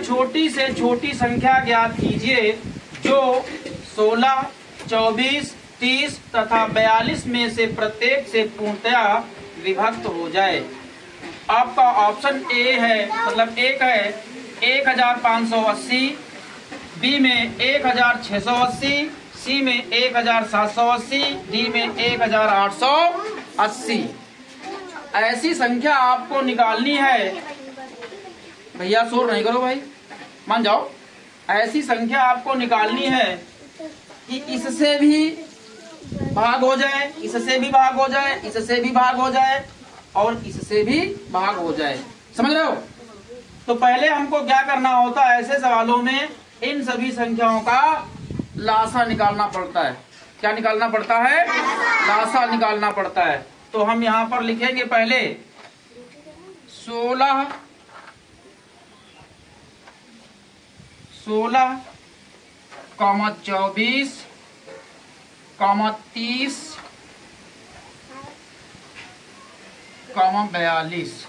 छोटी से छोटी संख्या ज्ञात कीजिए जो 16, 24, 30 तथा 42 में से प्रत्येक से पूर्णतया विभक्त हो जाए। आपका ऑप्शन ए है, मतलब एक है 1580, बी में 1680, सी में 1780, डी में 1880। ऐसी संख्या आपको निकालनी है। भैया शोर नहीं करो भाई, मान जाओ। ऐसी संख्या आपको निकालनी है कि इससे भी भाग हो जाए, इससे भी भाग हो जाए, इससे भी भाग हो जाए और इससे भी भाग हो जाए। समझ रहे हो? तो पहले हमको क्या करना होता है, ऐसे सवालों में इन सभी संख्याओं का लासा निकालना पड़ता है। क्या निकालना पड़ता है? लासा निकालना पड़ता है। तो हम यहाँ पर लिखेंगे पहले 16, 24, 30, 42।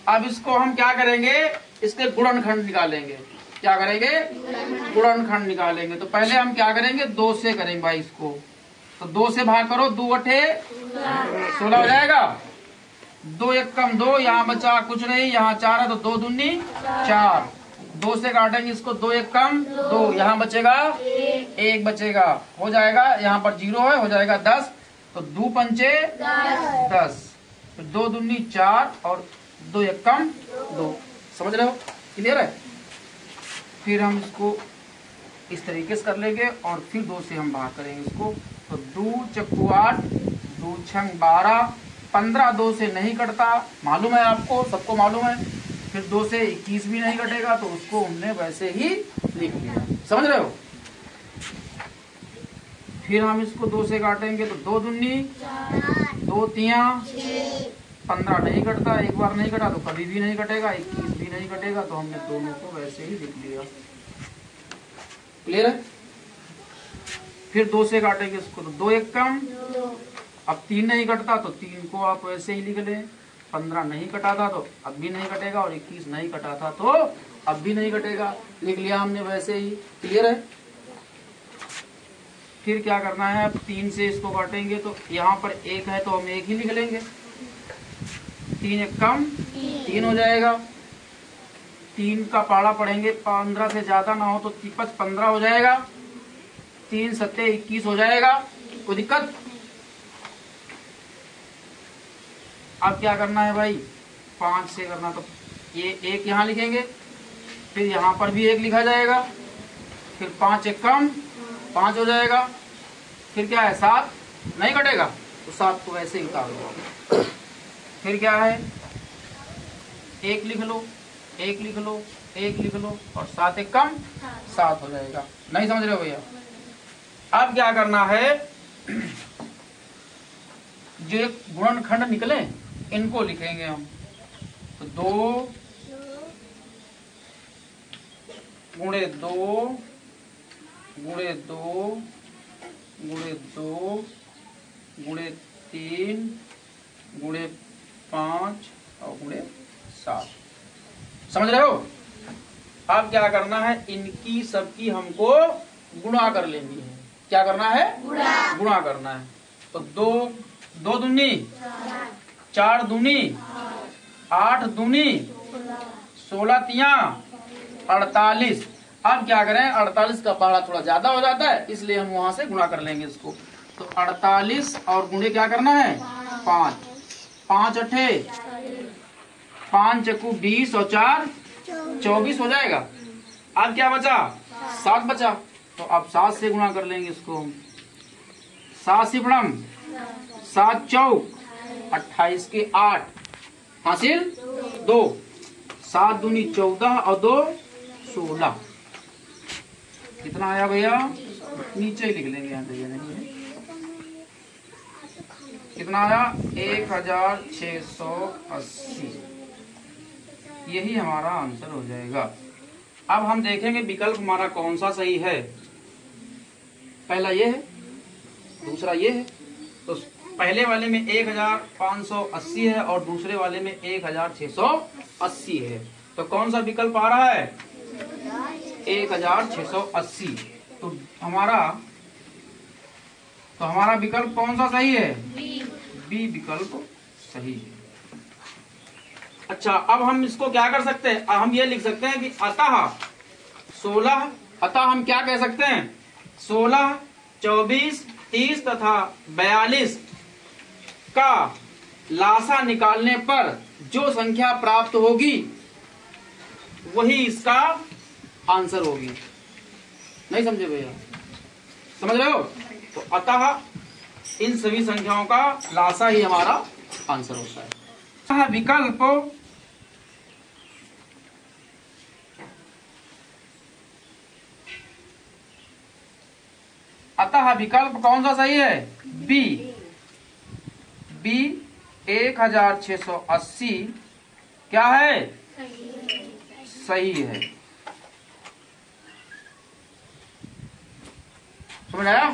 अब इसको हम क्या करेंगे, इसके गुणनखंड निकालेंगे। क्या करेंगे? गुणनखंड निकालेंगे। तो पहले हम क्या करेंगे, 2 से करेंगे भाई इसको। तो 2 से भाग करो, 2 अठे 16 हो जाएगा। 2 एक कम 2, यहाँ बचा कुछ नहीं, यहाँ 4 है तो 2 दूनी 4। 2 से काटेंगे इसको, 2 एक कम 2, यहाँ बचेगा 1 बचेगा, हो जाएगा। यहाँ पर 0 है, हो जाएगा 10। तो 2 पंचे 10, 2 दूनी 4 और 2 एक कम 2। समझ रहे हो? क्लियर है? फिर हम इसको इस तरीके से कर लेंगे और फिर 2 से हम भाग करेंगे इसको। तो 2 चक्कू 8, 2 छंग 12, 15 2 से नहीं कटता, मालूम है आपको, सबको मालूम है। फिर 2 से 21 भी नहीं कटेगा, तो उसको हमने वैसे ही लिख लिया। समझ रहे हो? फिर हम इसको 2 से काटेंगे तो 2 दूनी 2 तिया 15 नहीं कटता, एक बार नहीं कटा तो कभी भी नहीं कटेगा, 21 भी नहीं कटेगा, तो हमने दोनों को वैसे ही लिख लिया। क्लियर है? फिर 2 से काटेंगे इसको तो 2 एक कम, अब 3 नहीं कटता तो 3 को आप वैसे ही लिख लें। 15 नहीं कटा था तो अब भी नहीं कटेगा और 21 नहीं कटा था तो अब भी नहीं कटेगा, लिख लिया हमने वैसे ही। क्लियर है? फिर क्या करना है, अब 3 से इसको काटेंगे तो यहाँ पर 1 है तो हम 1 ही लिख लेंगे। 3 एक कम 3 हो जाएगा। 3 का पाड़ा पढ़ेंगे, 15 से ज्यादा ना हो तो 15 हो जाएगा। 3 सत्ते 21 हो जाएगा। कोई दिक्कत? अब क्या करना है भाई, 5 से करना तो ये 1 यहाँ लिखेंगे, फिर यहाँ पर भी 1 लिखा जाएगा, फिर 5 एक कम 5 हो जाएगा। फिर क्या है, 7 नहीं कटेगा तो 7 को वैसे ही उतार दो। फिर क्या है, 1 लिख लो, 1 लिख लो, 1 लिख लो और 7 एक कम 7 हो जाएगा। नहीं समझ रहे हो भैया? अब क्या करना है, जो एक गुणनखंड निकले इनको लिखेंगे हम। तो 2 गुणे 2 गुणे 2 गुणे 2 गुणे 3 गुणे 5 और गुणे 7। समझ रहे हो? अब क्या करना है, इनकी सबकी हमको गुणा कर लेनी है। क्या करना है? गुणा करना है। तो 2 दूनी 4 दूनी 8 दूनी 16 तिया 48। अब क्या करें, 48 का पहाड़ा थोड़ा ज्यादा हो जाता है इसलिए हम वहां से गुणा कर लेंगे इसको। तो 48 और गुणे क्या करना है, 5। 5 अठे 5 चक्कू 20 और 4 24 हो जाएगा। अब क्या बचा, 7 बचा। तो अब 7 से गुणा कर लेंगे इसको। 7 सिपड़म 7 चौक 28 के 8 हासिल 2। 7 दूनी 14 और 2 16। कितना आया भैया, नीचे ही लिख लेंगे, यहाँ पे नहीं है। कितना आया, 1680। यही हमारा आंसर हो जाएगा। अब हम देखेंगे विकल्प हमारा कौन सा सही है। पहला ये है, दूसरा ये है। तो पहले वाले में 1580 है और दूसरे वाले में 1680 है, तो कौन सा विकल्प आ रहा है? 1680। तो हमारा विकल्प कौन सा सही है? बी विकल्प सही है। अच्छा, अब हम इसको क्या कर सकते हैं? हम ये लिख सकते हैं कि अतः हम क्या कह सकते हैं? 16, 24, 30 तथा 42 का लासा निकालने पर जो संख्या प्राप्त होगी वही इसका आंसर होगी। नहीं समझे भैया? समझ रहे हो? तो अतः इन सभी संख्याओं का लासा ही हमारा आंसर होता है। अतः विकल्प कौन सा सही है? बी 1680 क्या है? सही है। समझ आया?